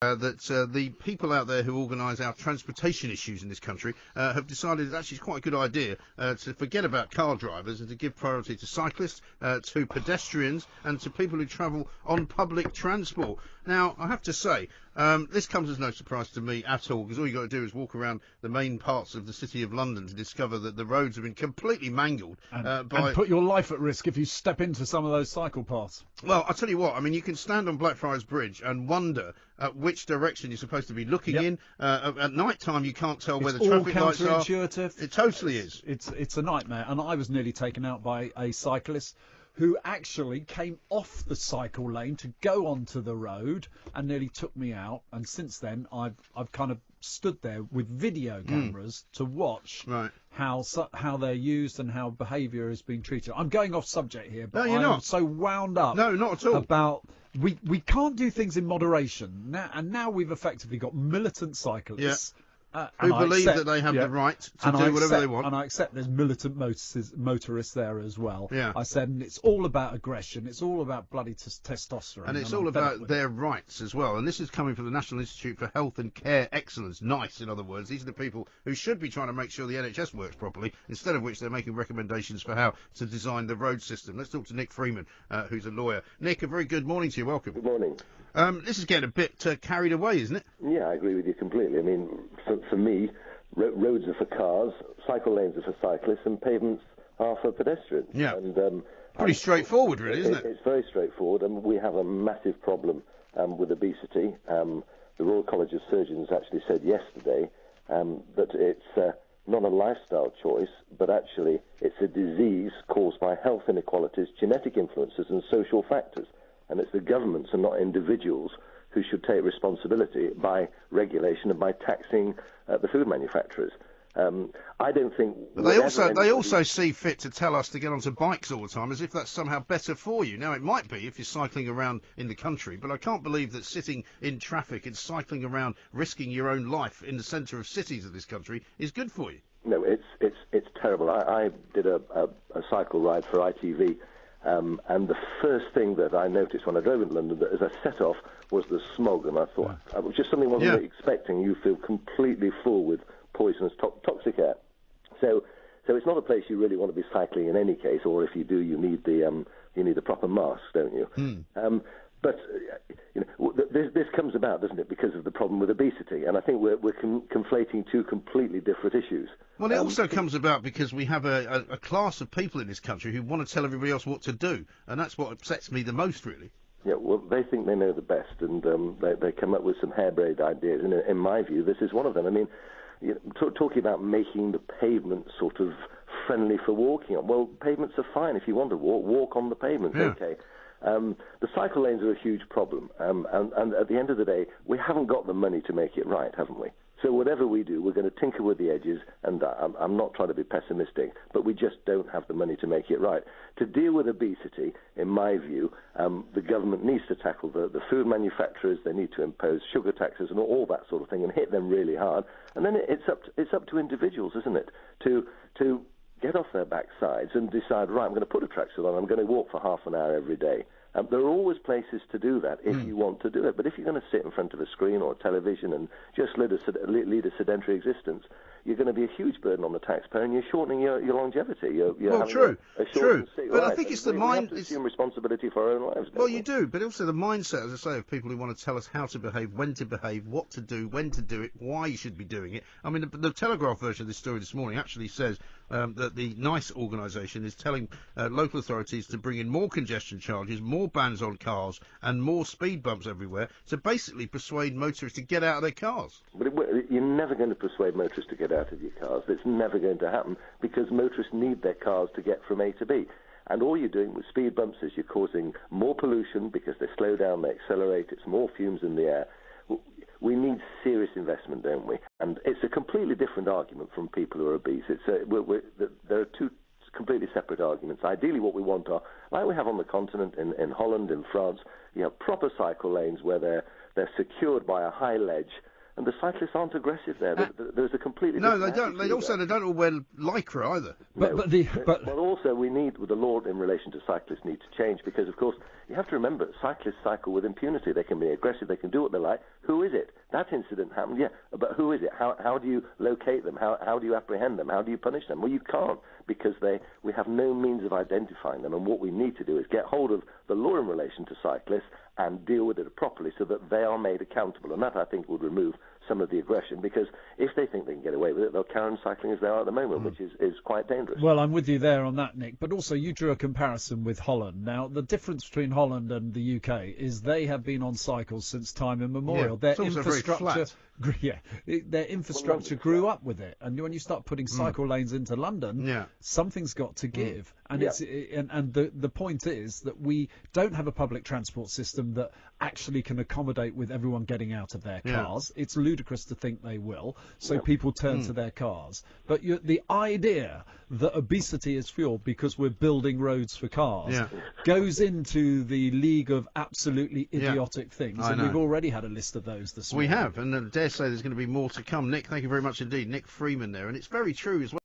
that the people out there who organise our transportation issues in this country have decided that actually it's quite a good idea to forget about car drivers and to give priority to cyclists, to pedestrians and to people who travel on public transport. Now, I have to say, this comes as no surprise to me at all, because all you've got to do is walk around the main parts of the City of London to discover that the roads have been completely mangled. And put your life at risk if you step into some of those cycle paths. Well, I'll tell you what, I mean, you can stand on Blackfriars Bridge and wonder at which direction you're supposed to be looking in. At night time, you can't tell where the traffic lights are. It's all counterintuitive. It totally is. It's a nightmare. And I was nearly taken out by a cyclist who actually came off the cycle lane to go onto the road and nearly took me out. And since then, I've kind of stood there with video cameras to watch how they're used and how behaviour is being treated. I'm going off subject here, but I'm so wound up. No, not at all. About we can't do things in moderation now we've effectively got militant cyclists. Who believe that they have the right to do whatever they want. And I accept there's militant motorists there as well. Yeah. I said, and it's all about aggression. It's all about bloody testosterone. And it's all about their rights as well. And this is coming from the National Institute for Health and Care Excellence. NICE, in other words. These are the people who should be trying to make sure the NHS works properly, instead of which they're making recommendations for how to design the road system. Let's talk to Nick Freeman, who's a lawyer. Nick, a very good morning to you. Welcome. Good morning. This is getting a bit carried away, isn't it? Yeah, I agree with you completely. I mean, for me, roads are for cars, cycle lanes are for cyclists, and pavements are for pedestrians. Yeah. And, pretty straightforward, really, isn't it? It's very straightforward, and we have a massive problem with obesity. The Royal College of Surgeons actually said yesterday that it's not a lifestyle choice, but actually it's a disease caused by health inequalities, genetic influences, and social factors. And it's the governments and not individuals who should take responsibility by regulation and by taxing the food manufacturers. I don't think... But they also see fit to tell us to get onto bikes all the time, as if that's somehow better for you. Now, it might be if you're cycling around in the country, but I can't believe that sitting in traffic and cycling around, risking your own life in the centre of cities of this country, is good for you. No, it's terrible. I did a cycle ride for ITV, and the first thing that I noticed when I drove into London, that as I set off, was the smog, and I thought, just something I wasn't really expecting. You feel completely full with poisonous, toxic air. So it's not a place you really want to be cycling in any case, or if you do, you need the proper mask, don't you? But this comes about, doesn't it, because of the problem with obesity, and I think we're conflating two completely different issues. Well, it also comes about because we have a class of people in this country who want to tell everybody else what to do, and that's what upsets me the most, really. Yeah, well, they think they know the best, and they come up with some harebrained ideas, and in my view, this is one of them. I mean, talking about making the pavement sort of friendly for walking on. Well, pavements are fine. If you want to walk on the pavements, okay. The cycle lanes are a huge problem, and at the end of the day, we haven't got the money to make it right, haven't we? So whatever we do, we're going to tinker with the edges, and I'm not trying to be pessimistic, but we just don't have the money to make it right. To deal with obesity, in my view, the government needs to tackle the food manufacturers. They need to impose sugar taxes and all that sort of thing and hit them really hard. And then it's up to individuals, isn't it, to get off their backsides and decide, right, I'm going to put a tracksuit on, I'm going to walk for half an hour every day. There are always places to do that if you want to do it. But if you're going to sit in front of a screen or a television and just lead a sedentary existence, you're going to be a huge burden on the taxpayer, and you're shortening your longevity. You're true. But I think it's the mind. We have to assume responsibility for our own lives. Well, you do, but also the mindset, as I say, of people who want to tell us how to behave, when to behave, what to do, when to do it, why you should be doing it. I mean, the Telegraph version of this story this morning actually says that the NICE organisation is telling local authorities to bring in more congestion charges, more bans on cars, and more speed bumps everywhere to basically persuade motorists to get out of their cars. But you're never going to persuade motorists to get out of your cars. It's never going to happen, because motorists need their cars to get from A to B. And all you're doing with speed bumps is you're causing more pollution because they slow down, they accelerate, it's more fumes in the air. We need serious investment, don't we? And it's a completely different argument from people who are obese. There are two completely separate arguments. Ideally, what we want are, like we have on the continent, in Holland, in France, proper cycle lanes where they're secured by a high ledge, And the cyclists aren't aggressive there. There's a completely No, different they don't. They also they don't all wear lycra either. But also we need the law in relation to cyclists needs to change, because of course you have to remember cyclists cycle with impunity. They can be aggressive. They can do what they like. Who is it? That incident happened. Yeah, but who is it? How do you locate them? How do you apprehend them? How do you punish them? Well, you can't, because we have no means of identifying them. And what we need to do is get hold of the law in relation to cyclists and deal with it properly so that they are made accountable. And that, I think, would remove some of the aggression, because if they think they can get away with it, they'll carry on cycling as they are at the moment, which is quite dangerous. Well, I'm with you there on that, Nick. But also, you drew a comparison with Holland. Now, the difference between Holland and the UK is they have been on cycles since time immemorial. Yeah, it's also very flat. Their infrastructure grew up with it. And when you start putting cycle lanes into London, something's got to give. And the point is that we don't have a public transport system that actually can accommodate with everyone getting out of their cars. It's ludicrous to think they will. So people turn to their cars. But the idea that obesity is fueled because we're building roads for cars goes into the league of absolutely idiotic things. And we've already had a list of those this morning. We have, and I dare say there's going to be more to come. Nick, thank you very much indeed. Nick Freeman there. And it's very true as well.